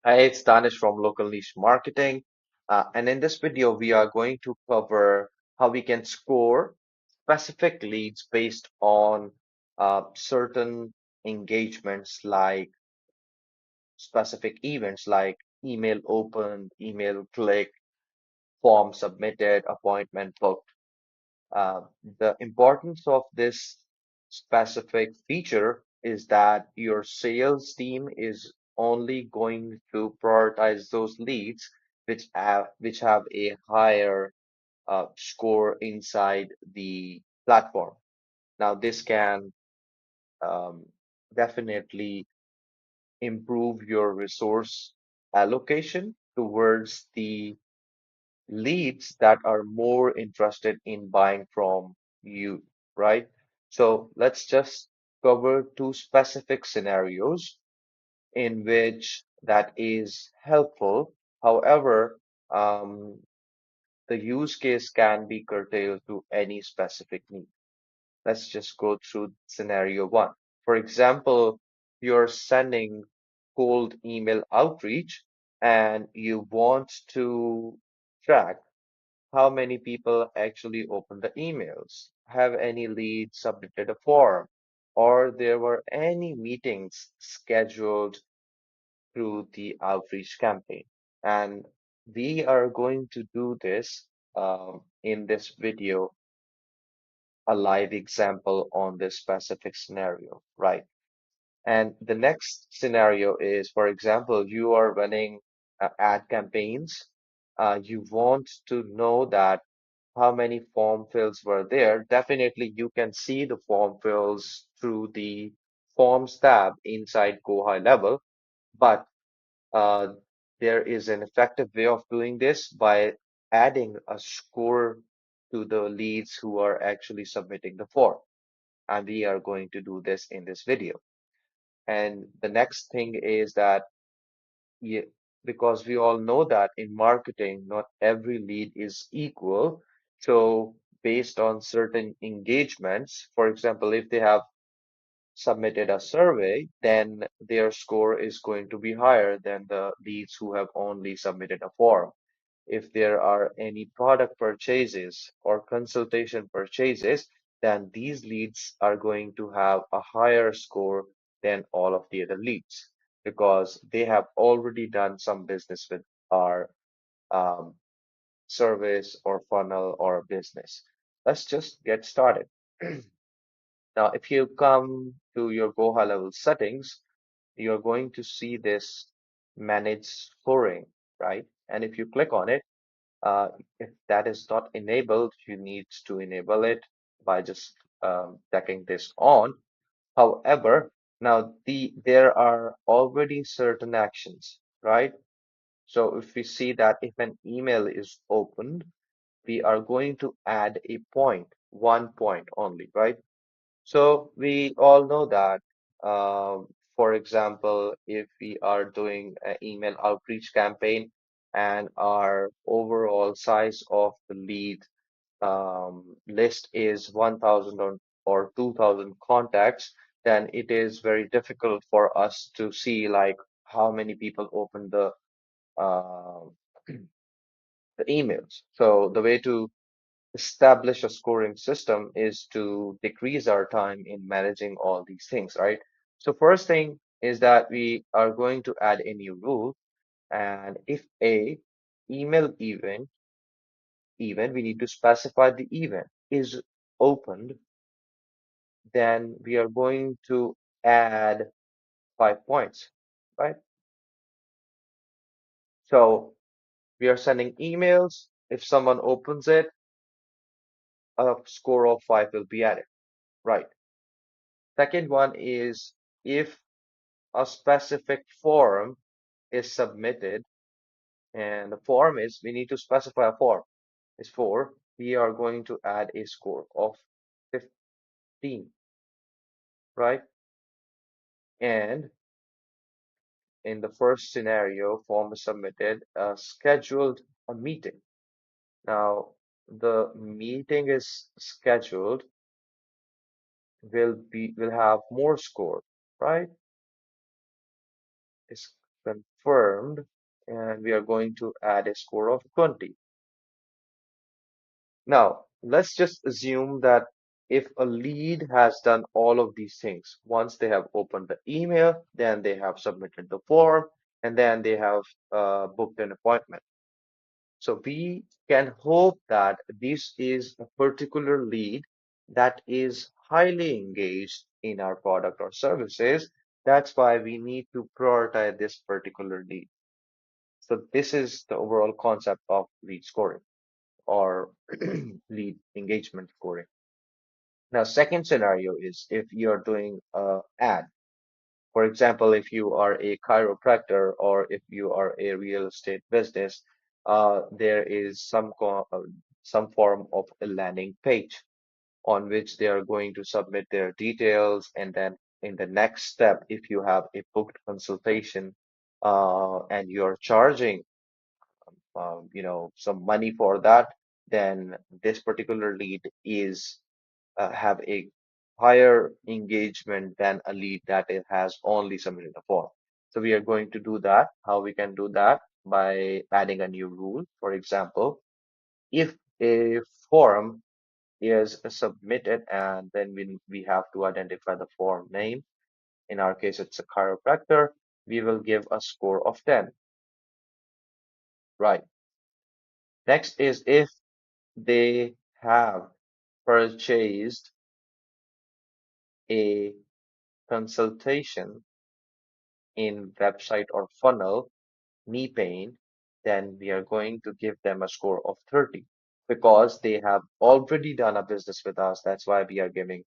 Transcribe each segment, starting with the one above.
Hi, it's Danish from Local Niche Marketing. And in this video, we are going to cover how we can score specific leads based on certain engagements, like specific events like email opened, email clicked, form submitted, appointment booked. Uh, the importance of this specific feature is that your sales team is only going to prioritize those leads which have a higher score inside the platform. Now, this can um, definitely improve your resource allocation towards the leads that are more interested in buying from you, right? So let's just cover two specific scenarios in which that is helpful. However, the use case can be curtailed to any specific need. Let's just go through scenario one. For example, you're sending cold email outreach and you want to track how many people actually opened the emails, have any leads submitted a form, or there were any meetings scheduled through the outreach campaign. And we are going to do this in this video, a live example on this specific scenario, right? And the next scenario is, for example, you are running ad campaigns. You want to know that how many form fills were there. Definitely, you can see the form fills through the Forms tab inside GoHighLevel, but uh, there is an effective way of doing this by adding a score to the leads who are actually submitting the form. And we are going to do this in this video. And the next thing is that yeah, because we all know that in marketing, not every lead is equal. So based on certain engagements, for example, if they have submitted a survey, then their score is going to be higher than the leads who have only submitted a form. If there are any product purchases or consultation purchases, then these leads are going to have a higher score than all of the other leads because they have already done some business with our um, service or funnel or business. Let's just get started. Now, if you come to your Go High Level settings, you're going to see this manage scoring, right? And if you click on it, if that is not enabled, you need to enable it by just checking this on. However, now there are already certain actions, right? So if we see that if an email is opened, we are going to add a point, 1 point only, right? So we all know that, for example, if we are doing an email outreach campaign and our overall size of the lead list is 1,000 or 2,000 contacts, then it is very difficult for us to see like how many people opened uh, the emails. So the way to establish a scoring system is to decrease our time in managing all these things, right? So first thing is that we are going to add a new rule, and if a email event, we need to specify the event is opened, then we are going to add 5 points, right? So we are sending emails. If someone opens it, a score of 5 will be added, right? Second one is if a specific form is submitted, and the form is, we need to specify a form is 4, we are going to add a score of 15, right? And in the first scenario, form is submitted, scheduled a meeting. Now, the meeting is scheduled will have more score, right? Is confirmed, and we are going to add a score of 20. Now, let's just assume that if a lead has done all of these things, once they have opened the email, then they have submitted the form, and then they have booked an appointment. So we can hope that this is a particular lead that is highly engaged in our product or services. That's why we need to prioritize this particular lead. So this is the overall concept of lead scoring or lead engagement scoring. Now, second scenario is if you're doing a ad. For example, if you are a chiropractor or if you are a real estate business, there is some form of a landing page on which they are going to submit their details, and then in the next step, if you have a booked consultation and you're charging some money for that, then this particular lead is have a higher engagement than a lead that it has only submitted a form. So we are going to do that. How we can do that? By adding a new rule. For example, if a form is submitted and then we have to identify the form name. In our case, it's a chiropractor. We will give a score of 10. Right. Next is if they have purchased a consultation in website or funnel, knee pain, then we are going to give them a score of 30 because they have already done a business with us. That's why we are giving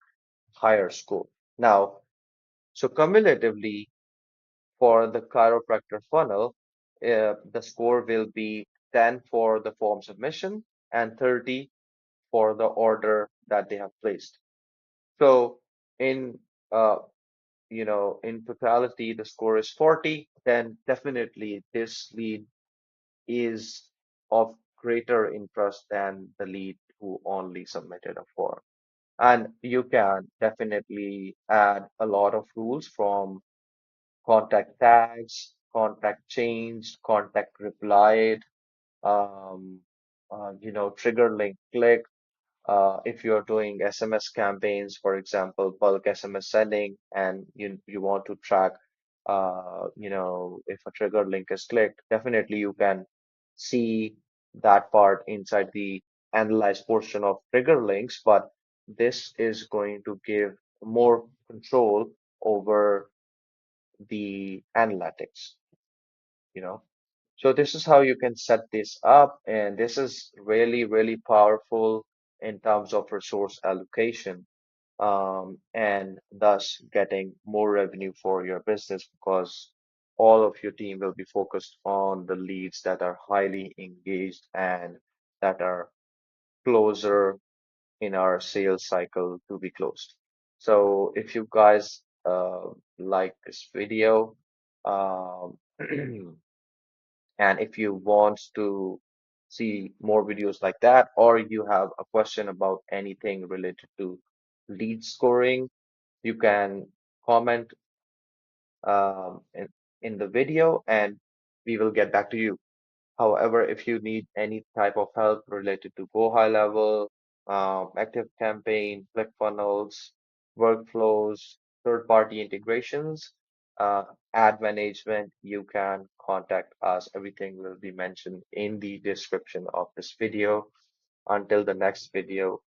higher score. Now, so cumulatively for the chiropractor funnel, the score will be 10 for the form submission and 30 for the order that they have placed. So in uh, in totality, the score is 40, then definitely this lead is of greater interest than the lead who only submitted a form. And you can definitely add a lot of rules from contact tags, contact changed, contact replied, um, trigger link click, if you're doing SMS campaigns, for example, bulk SMS sending, and you want to track, if a trigger link is clicked, definitely you can see that part inside the analyze portion of trigger links, but this is going to give more control over the analytics, you know. So this is how you can set this up, and this is really, really powerful in terms of resource allocation, and thus getting more revenue for your business because all of your team will be focused on the leads that are highly engaged and that are closer in our sales cycle to be closed. So if you guys like this video, um, and if you want to see more videos like that, or you have a question about anything related to lead scoring, you can comment in the video and we will get back to you. However, if you need any type of help related to GoHighLevel, Active Campaign, ClickFunnels, workflows, third-party integrations, uh, ad management, you can contact us. Everything will be mentioned in the description of this video. Until the next video,